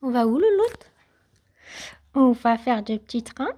On va où, Louloute? On va faire de petits trains.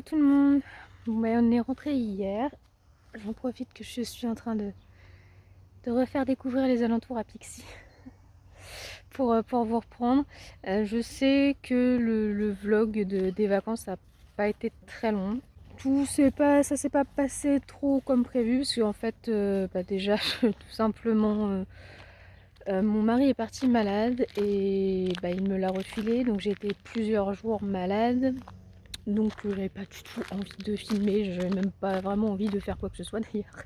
tout le monde. Bon, on est rentré hier. J'en profite que je suis en train de refaire découvrir les alentours à Pixie pour vous reprendre. Je sais que le vlog des vacances n'a pas été très long. Ça s'est pas passé trop comme prévu parce qu'en fait déjà tout simplement mon mari est parti malade et il me l'a refilé, donc j'ai été plusieurs jours malade. Donc j'avais pas du tout envie de filmer, j'avais même pas vraiment envie de faire quoi que ce soit d'ailleurs.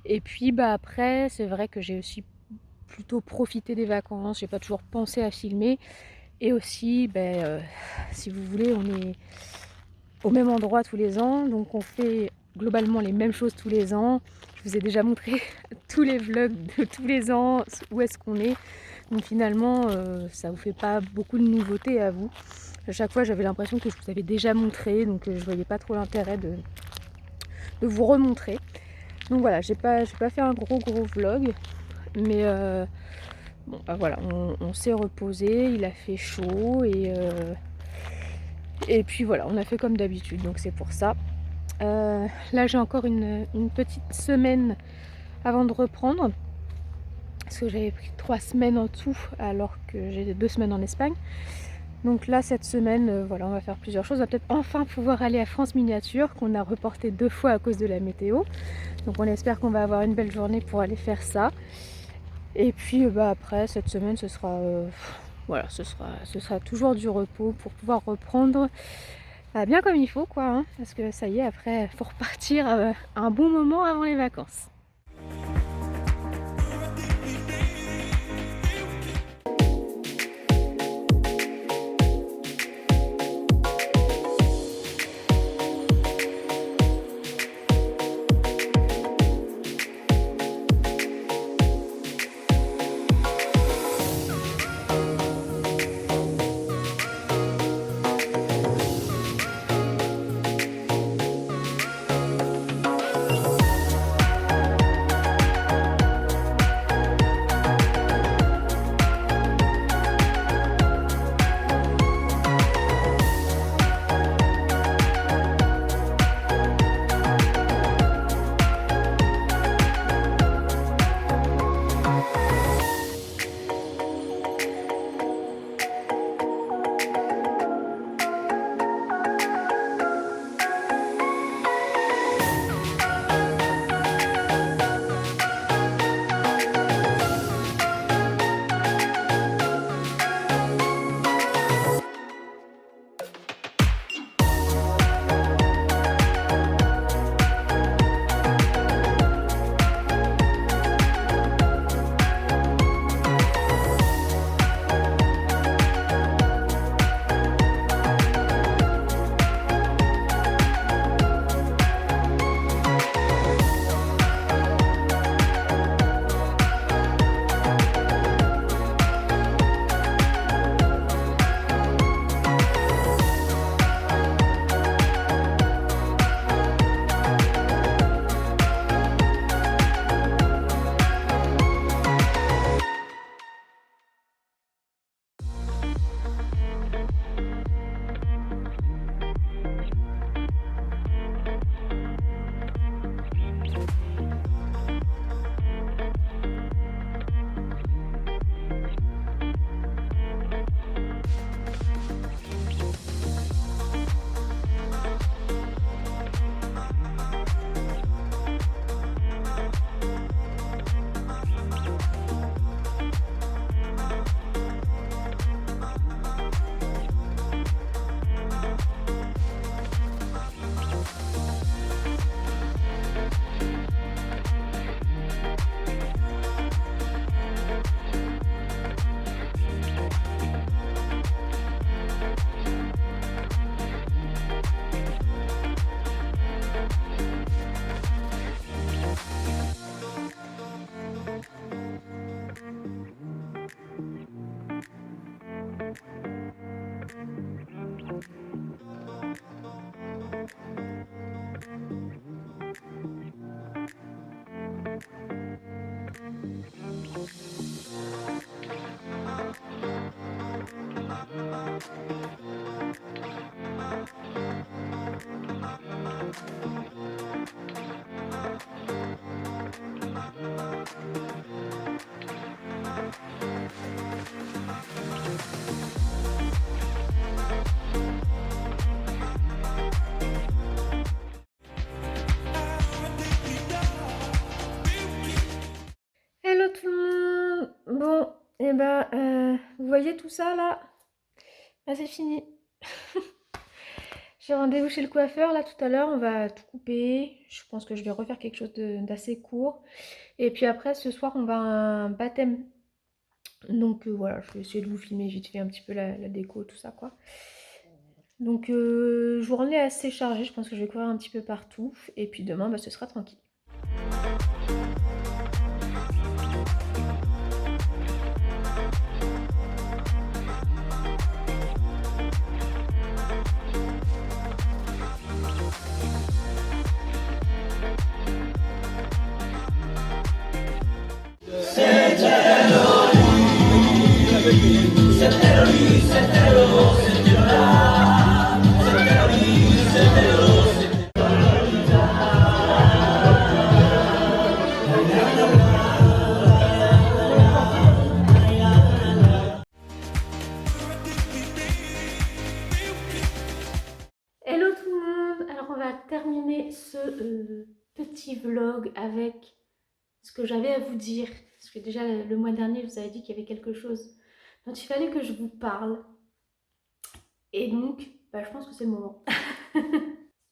Et puis après c'est vrai que j'ai aussi plutôt profité des vacances, j'ai pas toujours pensé à filmer. Et aussi si vous voulez on est au même endroit tous les ans, donc on fait globalement les mêmes choses tous les ans. Je vous ai déjà montré tous les vlogs de tous les ans, où est-ce qu'on est. Donc finalement ça vous fait pas beaucoup de nouveautés à vous. À chaque fois j'avais l'impression que je vous avais déjà montré, donc je voyais pas trop l'intérêt de vous remontrer. Donc voilà, j'ai pas fait un gros vlog, mais bon voilà, on s'est reposé, il a fait chaud et puis voilà, on a fait comme d'habitude, donc c'est pour ça. Là j'ai encore une petite semaine avant de reprendre, parce que j'avais pris 3 semaines en tout alors que j'ai 2 semaines en Espagne. Donc là cette semaine voilà, on va faire plusieurs choses. On va peut-être enfin pouvoir aller à France Miniature, qu'on a reporté 2 fois à cause de la météo. Donc on espère qu'on va avoir une belle journée pour aller faire ça. Et puis après cette semaine ce sera voilà, ce sera toujours du repos pour pouvoir reprendre bien comme il faut quoi, hein, parce que ça y est, après faut repartir un bon moment avant les vacances. monde! Bon, et vous voyez tout ça là? Là c'est fini. J'ai rendez-vous chez le coiffeur là tout à l'heure, on va tout couper. Je pense que je vais refaire quelque chose d'assez court. Et puis après ce soir on va à un baptême. Donc voilà, je vais essayer de vous filmer vite fait un petit peu la déco, tout ça quoi. Donc journée assez chargée, je pense que je vais courir un petit peu partout. Et puis demain ce sera tranquille. Hello tout le monde! Alors on va terminer ce petit vlog avec ce que j'avais à vous dire. Parce que déjà le mois dernier je vous avais dit qu'il y avait quelque chose dont il fallait que je vous parle. Et donc je pense que c'est le moment.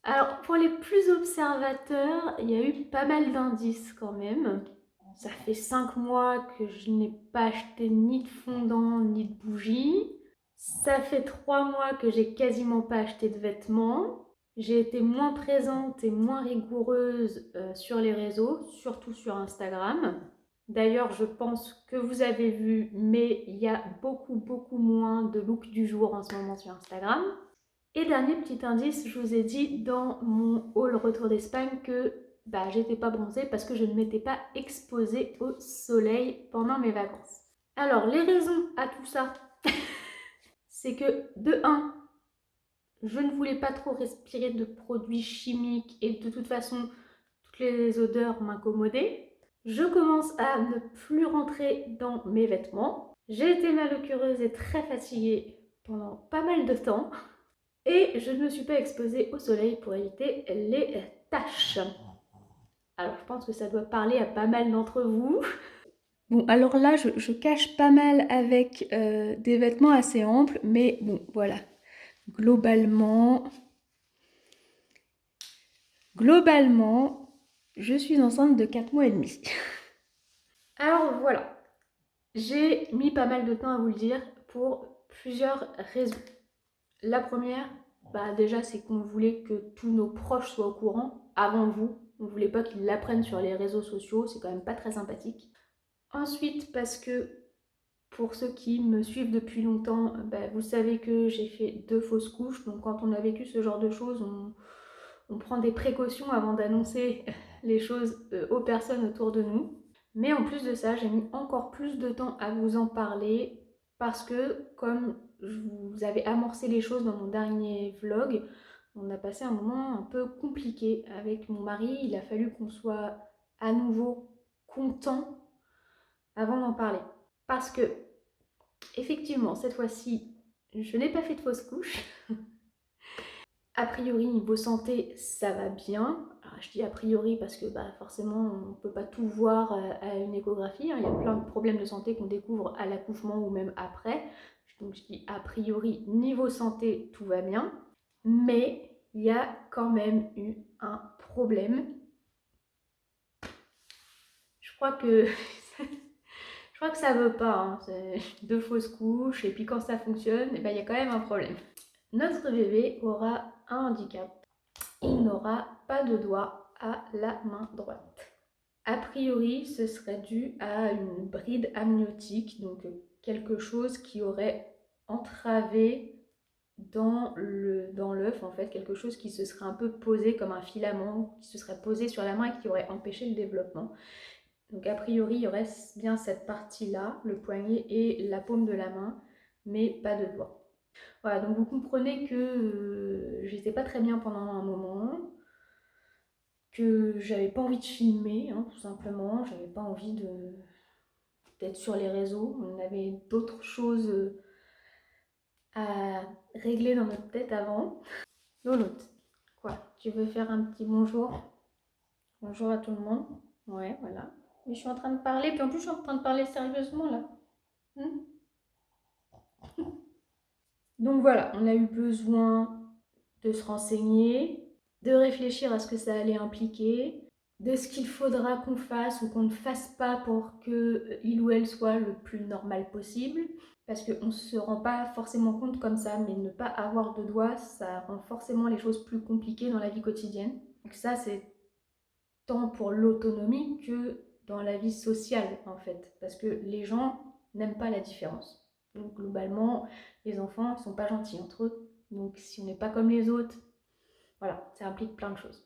Alors pour les plus observateurs, il y a eu pas mal d'indices quand même. Ça fait 5 mois que je n'ai pas acheté ni de fondant ni de bougies. Ça fait 3 mois que j'ai quasiment pas acheté de vêtements. J'ai été moins présente et moins rigoureuse sur les réseaux, surtout sur Instagram. D'ailleurs, je pense que vous avez vu, mais il y a beaucoup moins de look du jour en ce moment sur Instagram. Et dernier petit indice, je vous ai dit dans mon haul retour d'Espagne que j'étais pas bronzée parce que je ne m'étais pas exposée au soleil pendant mes vacances. Alors, les raisons à tout ça, c'est que de 1, je ne voulais pas trop respirer de produits chimiques et de toute façon, toutes les odeurs m'incommodaient. Je commence à ne plus rentrer dans mes vêtements. J'ai été malheureuse et très fatiguée pendant pas mal de temps. Et je ne me suis pas exposée au soleil pour éviter les taches. Alors je pense que ça doit parler à pas mal d'entre vous. Bon, alors là, je cache pas mal avec des vêtements assez amples, mais bon, voilà. Globalement, je suis enceinte de 4 mois et demi. Alors voilà, j'ai mis pas mal de temps à vous le dire pour plusieurs raisons. La première, déjà, c'est qu'on voulait que tous nos proches soient au courant avant vous. On voulait pas qu'ils l'apprennent sur les réseaux sociaux, c'est quand même pas très sympathique. Ensuite, parce que pour ceux qui me suivent depuis longtemps, vous savez que j'ai fait 2 fausses couches. Donc quand on a vécu ce genre de choses, on prend des précautions avant d'annoncer les choses aux personnes autour de nous. Mais en plus de ça, j'ai mis encore plus de temps à vous en parler parce que, comme je vous avais amorcé les choses dans mon dernier vlog, on a passé un moment un peu compliqué avec mon mari. Il a fallu qu'on soit à nouveau content avant d'en parler. Parce que, effectivement, cette fois-ci, je n'ai pas fait de fausse couche. A priori, niveau santé, ça va bien. Alors, je dis a priori parce que forcément, on ne peut pas tout voir à une échographie. Il y a plein de problèmes de santé qu'on découvre à l'accouchement ou même après. Donc je dis a priori, niveau santé, tout va bien. Mais il y a quand même eu un problème. Je crois que ça ne veut pas. Hein. C'est 2 fausses couches et puis quand ça fonctionne, il y a quand même un problème. Notre bébé aura un handicap. Il n'aura pas de doigt à la main droite. A priori, ce serait dû à une bride amniotique, donc quelque chose qui aurait entravé dans l'œuf, en fait, quelque chose qui se serait un peu posé comme un filament, qui se serait posé sur la main et qui aurait empêché le développement. Donc a priori, il y aurait bien cette partie-là, le poignet et la paume de la main, mais pas de doigt. Voilà, donc vous comprenez que j'étais pas très bien pendant un moment, que j'avais pas envie de filmer, hein, tout simplement, j'avais pas envie d'être sur les réseaux, on avait d'autres choses à régler dans notre tête avant. Lolotte, quoi, tu veux faire un petit bonjour? Bonjour à tout le monde. Ouais, voilà. Mais je suis en train de parler, puis en plus je suis en train de parler sérieusement là. Hmm. Donc voilà, on a eu besoin de se renseigner, de réfléchir à ce que ça allait impliquer, de ce qu'il faudra qu'on fasse ou qu'on ne fasse pas pour que il ou elle soit le plus normal possible. Parce qu'on ne se rend pas forcément compte comme ça, mais ne pas avoir de doigts, ça rend forcément les choses plus compliquées dans la vie quotidienne. Donc ça, c'est tant pour l'autonomie que dans la vie sociale, en fait. Parce que les gens n'aiment pas la différence. Donc globalement, les enfants ne sont pas gentils entre eux. Donc si on n'est pas comme les autres, voilà, ça implique plein de choses.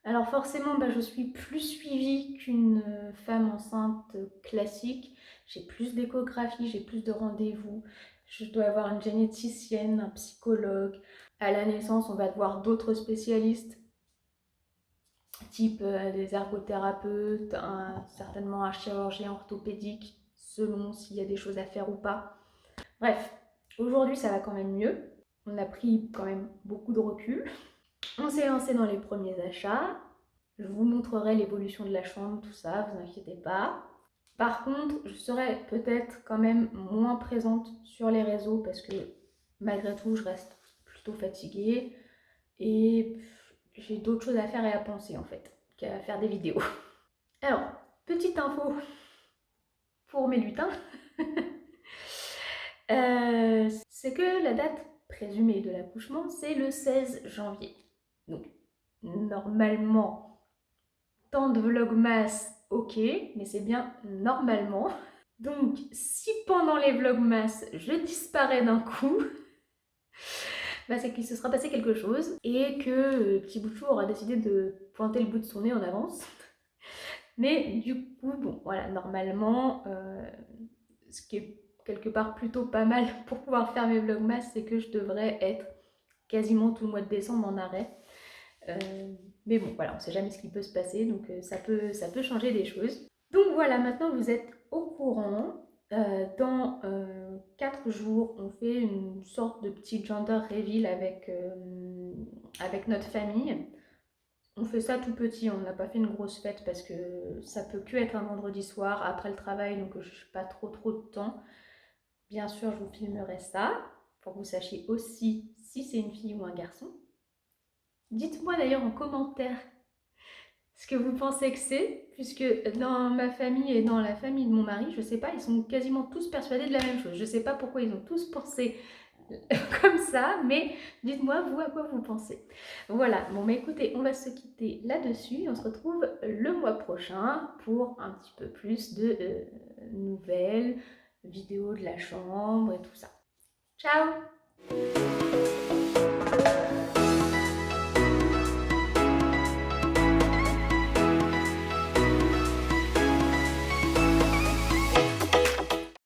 Alors forcément, je suis plus suivie qu'une femme enceinte classique. J'ai plus d'échographie, j'ai plus de rendez-vous. Je dois avoir une généticienne, un psychologue. À la naissance, on va voir d'autres spécialistes, type des ergothérapeutes, certainement un chirurgien orthopédique, selon s'il y a des choses à faire ou pas. Bref, aujourd'hui ça va quand même mieux. On a pris quand même beaucoup de recul. On s'est lancé dans les premiers achats. Je vous montrerai l'évolution de la chambre, tout ça, vous inquiétez pas. Par contre, je serai peut-être quand même moins présente sur les réseaux parce que malgré tout, je reste plutôt fatiguée et j'ai d'autres choses à faire et à penser en fait qu'à faire des vidéos. Alors, petite info pour mes lutins, c'est que la date présumée de l'accouchement, c'est le 16 janvier. Donc, normalement, temps de vlogmas, ok, mais c'est bien normalement. Donc, si pendant les vlogmas, je disparais d'un coup, c'est qu'il se sera passé quelque chose et que Petit Bout de Chou aura décidé de pointer le bout de son nez en avance. Mais du coup, bon, voilà, normalement, ce qui est quelque part plutôt pas mal pour pouvoir faire mes vlogmas, c'est que je devrais être quasiment tout le mois de décembre en arrêt. Mais bon, voilà, on ne sait jamais ce qui peut se passer, donc ça peut changer des choses. Donc voilà, maintenant vous êtes au courant. Dans 4 jours, on fait une sorte de petit gender reveal avec notre famille. On fait ça tout petit, on n'a pas fait une grosse fête parce que ça peut que être un vendredi soir après le travail, donc je n'ai pas trop de temps. Bien sûr, je vous filmerai ça pour que vous sachiez aussi si c'est une fille ou un garçon. Dites-moi d'ailleurs en commentaire ce que vous pensez que c'est, puisque dans ma famille et dans la famille de mon mari, je sais pas, ils sont quasiment tous persuadés de la même chose. Je sais pas pourquoi ils ont tous pensé comme ça, mais dites-moi vous à quoi vous pensez. Voilà, bon écoutez, on va se quitter là-dessus. On se retrouve le mois prochain pour un petit peu plus de nouvelles vidéos de la chambre et tout ça. Ciao!